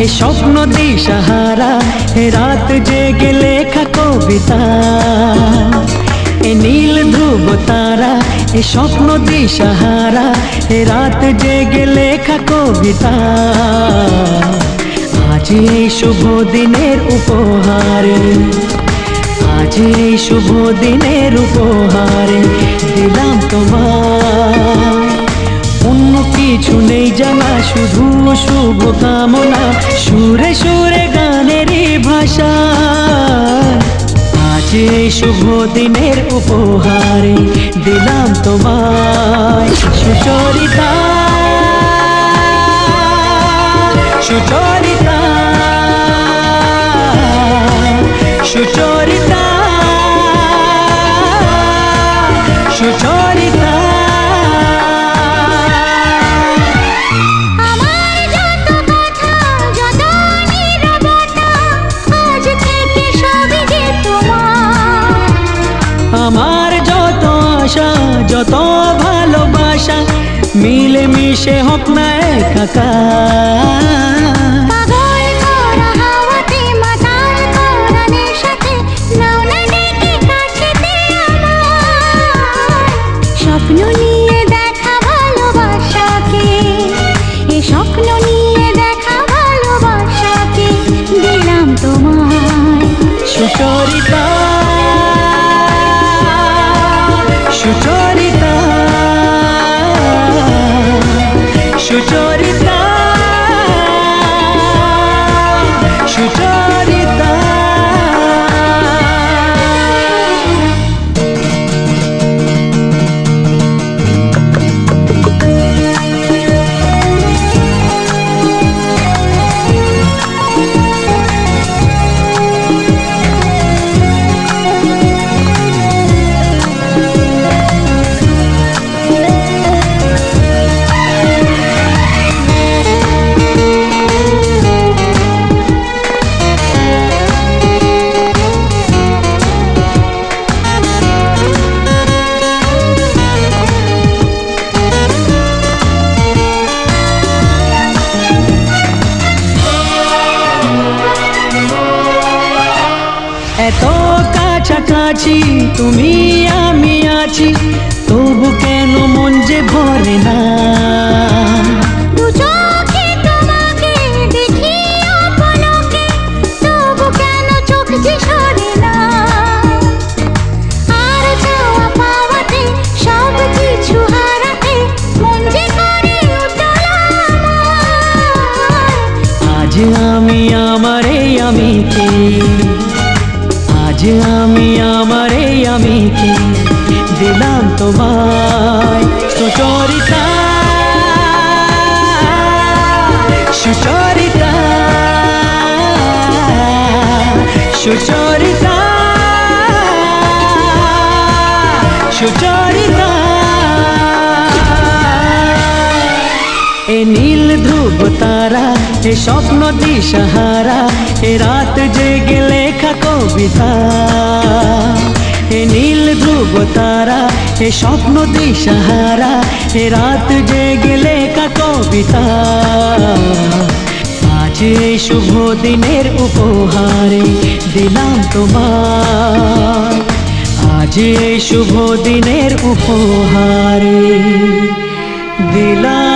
এ স্বপ্ন দিশাহারা, এ রাত জেগে লেখা কবিতা। এ নীল ধ্রুব তারা, এ স্বপ্ন দিশাহারা, এ রাত জেগে লেখা কবিতা। আজ এই শুভ দিনের উপহারে, আজ এই শুভ দিনের উপহারে দিলাম তোমায়। অন্য কিছু নেই জানা, শুধু শুভ কামনা, সুরে সুরে গানেরই ভাষা। আজ এই শুভ দিনের উপহারে দিলাম তোমায়। সুচরিতা, সুচরিতা, সুচরিতা, সুচরিতা। আমার যত আশা, যত ভালোবাসা মিলে মিশে হোক না একাকার। স্বপ্ন নিয়ে দেখা ভালোবাসাকে, এ স্বপ্ন নিয়ে দেখা ভালোবাসাকে দিলাম তোমায়। সুচরিতা, সুচরিতা, সুচরিতা, সুচরিতা। এত কাছাকাছি তুমি আমি আছি, তবু কেন মন যে ভরে না। দু চোখে তোমাকে দেখি অপলকে, তবু কেন চোখ যে সরে না। আর চাওয়া পাওয়াতে সব কিছু হারাতে মন যে করে উতলা আমার। আজ আমি আমার এই আমিকে, আজ আমি আমার এই আমিকে দিলাম তোমায়। সুচরিতা, সুচরিতা, সুচরিতা, সুচরিতা। এ নীল ধ্রুব তারা, এ স্বপ্ন দিশাহারা, এ রাত জেগে লেখা কবিতা। এ নীল ধ্রুব তারা, এ স্বপ্ন দিশাহারা, এ রাত জেগে লেখা কবিতা। আজ এই শুভ দিনের উপহারে দিলাম তোমায়। আজ এই শুভ দিনের উপহারে দিলাম